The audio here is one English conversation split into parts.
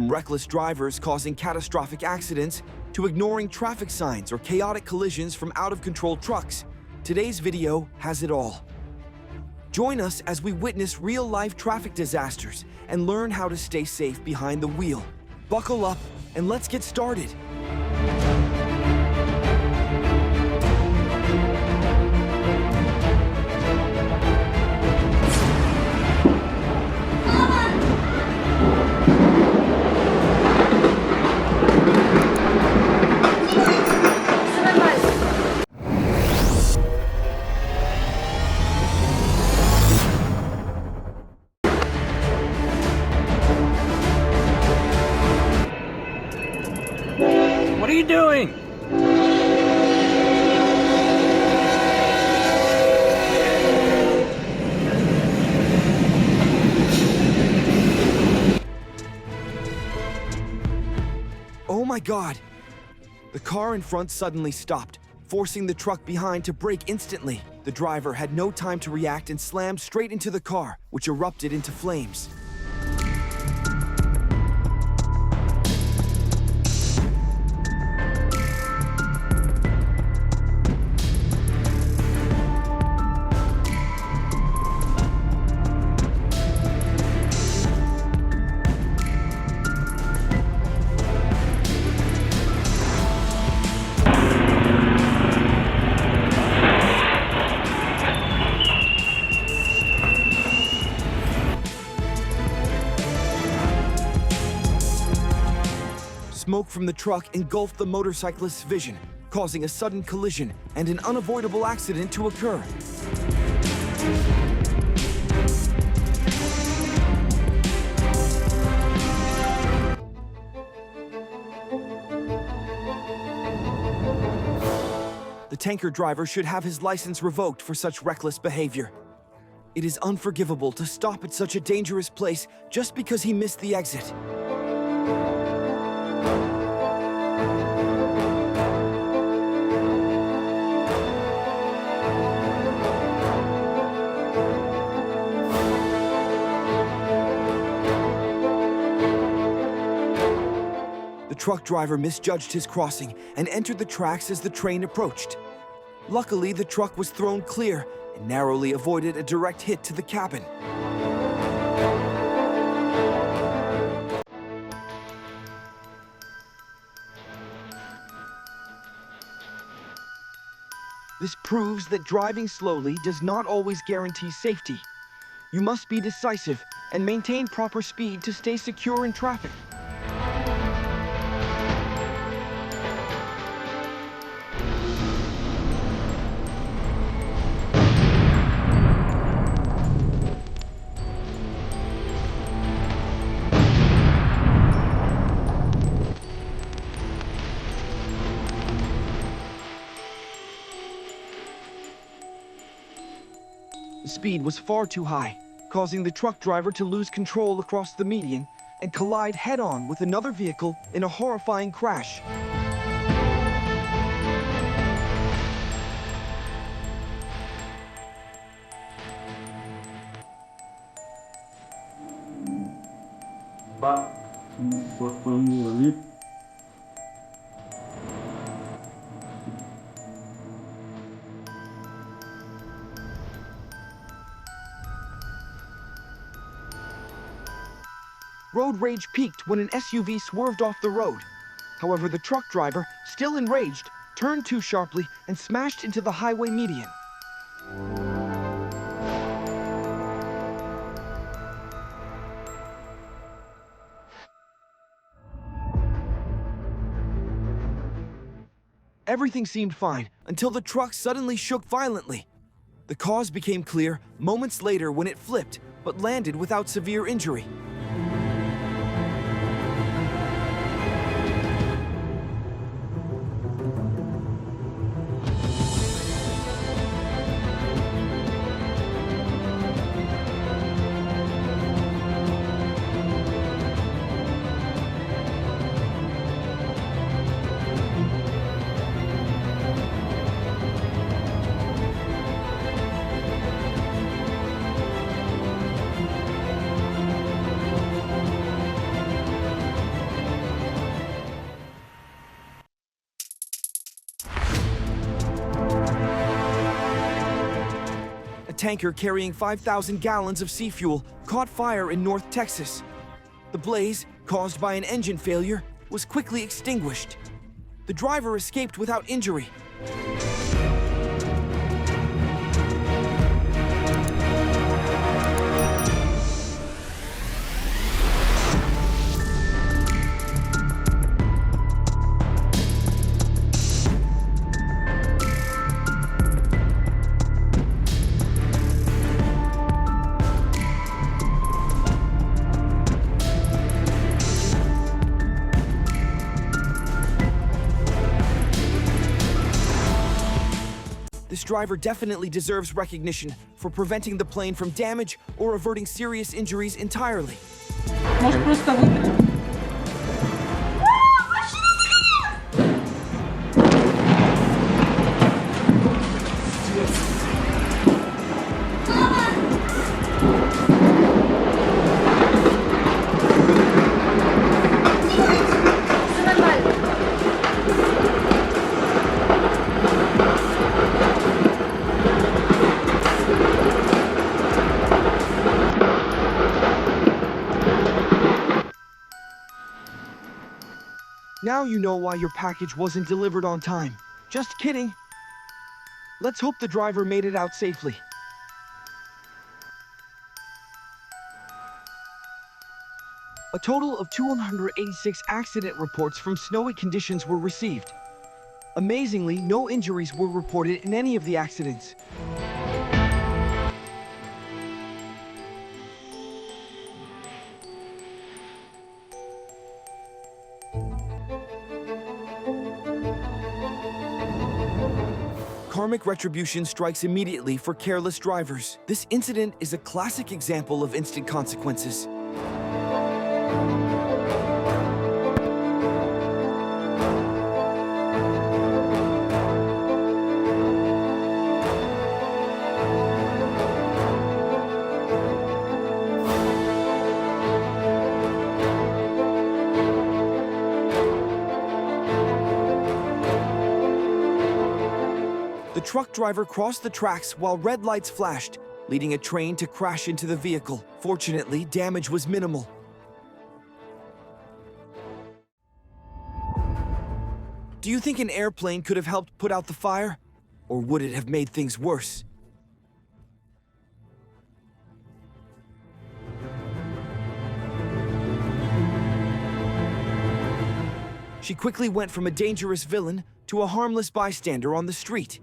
From reckless drivers causing catastrophic accidents to ignoring traffic signs or chaotic collisions from out-of-control trucks, today's video has it all. Join us as we witness real-life traffic disasters and learn how to stay safe behind the wheel. Buckle up and let's get started. What are you doing? Oh my God! The car in front suddenly stopped, forcing the truck behind to brake instantly. The driver had no time to react and slammed straight into the car, which erupted into flames. Smoke from the truck engulfed the motorcyclist's vision, causing a sudden collision and an unavoidable accident to occur. The tanker driver should have his license revoked for such reckless behavior. It is unforgivable to stop at such a dangerous place just because he missed the exit. The truck driver misjudged his crossing and entered the tracks as the train approached. Luckily, the truck was thrown clear and narrowly avoided a direct hit to the cabin. This proves that driving slowly does not always guarantee safety. You must be decisive and maintain proper speed to stay secure in traffic. The speed was far too high, causing the truck driver to lose control across the median and collide head-on with another vehicle in a horrifying crash. Pak, buat pengulit. Road rage peaked when an SUV swerved off the road. However, the truck driver, still enraged, turned too sharply and smashed into the highway median. Everything seemed fine until the truck suddenly shook violently. The cause became clear moments later when it flipped, but landed without severe injury. tanker carrying 5,000 gallons of sea fuel caught fire in North Texas. The blaze, caused by an engine failure, was quickly extinguished. The driver escaped without injury. This driver definitely deserves recognition for preventing the plane from damage or averting serious injuries entirely. Может, просто выиграть. Now you know why your package wasn't delivered on time. Just kidding. Let's hope the driver made it out safely. A total of 286 accident reports from snowy conditions were received. Amazingly, no injuries were reported in any of the accidents. Karmic retribution strikes immediately for careless drivers. This incident is a classic example of instant consequences. The truck driver crossed the tracks while red lights flashed, leading a train to crash into the vehicle. Fortunately, damage was minimal. Do you think an airplane could have helped put out the fire? Or would it have made things worse? She quickly went from a dangerous villain to a harmless bystander on the street.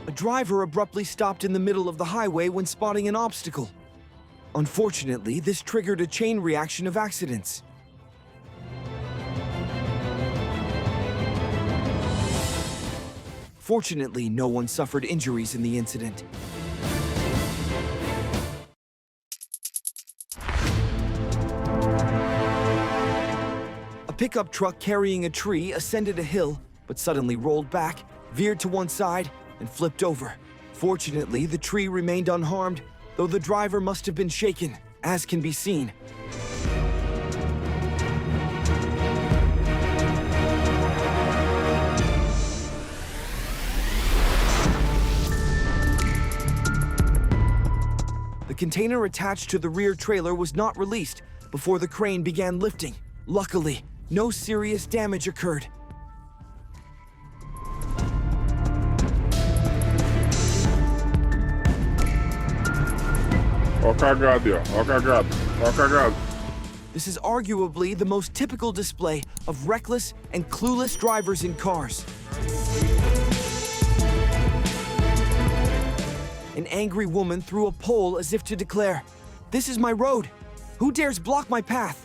A driver abruptly stopped in the middle of the highway when spotting an obstacle. Unfortunately, this triggered a chain reaction of accidents. Fortunately, no one suffered injuries in the incident. A pickup truck carrying a tree ascended a hill, but suddenly rolled back, veered to one side, and flipped over. Fortunately, the tree remained unharmed, though the driver must have been shaken, as can be seen. The container attached to the rear trailer was not released before the crane began lifting. Luckily, no serious damage occurred. Ó cagado, ó cagado, ó cagado. This is arguably the most typical display of reckless and clueless drivers in cars. An angry woman threw a pole as if to declare, "This is my road. Who dares block my path?"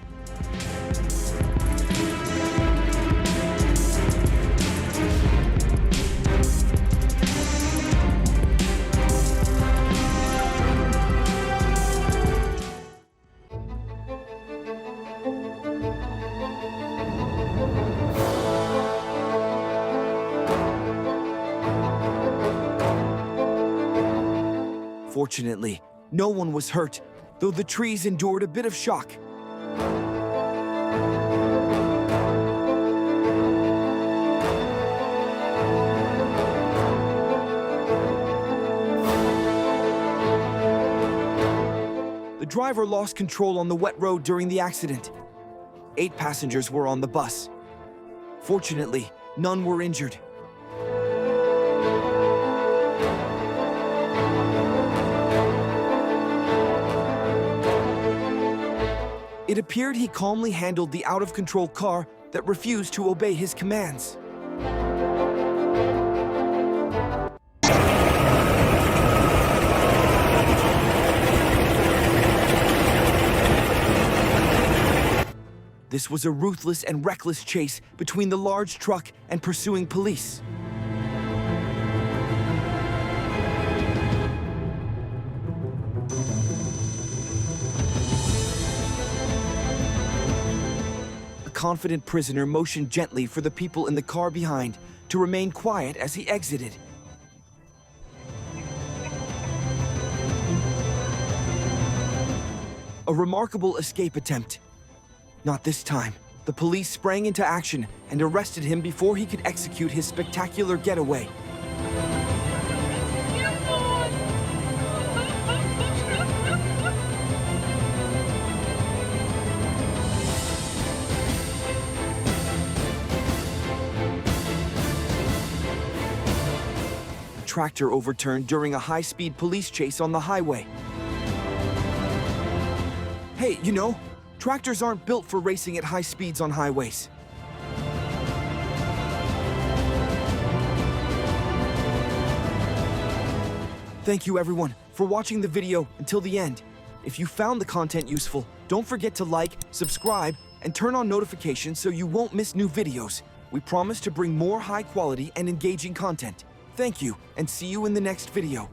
Fortunately, no one was hurt, though the trees endured a bit of shock. The driver lost control on the wet road during the accident. 8 passengers were on the bus. Fortunately, none were injured. It appeared he calmly handled the out-of-control car that refused to obey his commands. This was a ruthless and reckless chase between the large truck and pursuing police. A confident prisoner motioned gently for the people in the car behind to remain quiet as he exited. A remarkable escape attempt. Not this time. The police sprang into action and arrested him before he could execute his spectacular getaway. A tractor overturned during a high-speed police chase on the highway. Hey, you know, tractors aren't built for racing at high speeds on highways. Thank you everyone for watching the video until the end. If you found the content useful, don't forget to like, subscribe, and turn on notifications so you won't miss new videos. We promise to bring more high quality and engaging content. Thank you, and see you in the next video.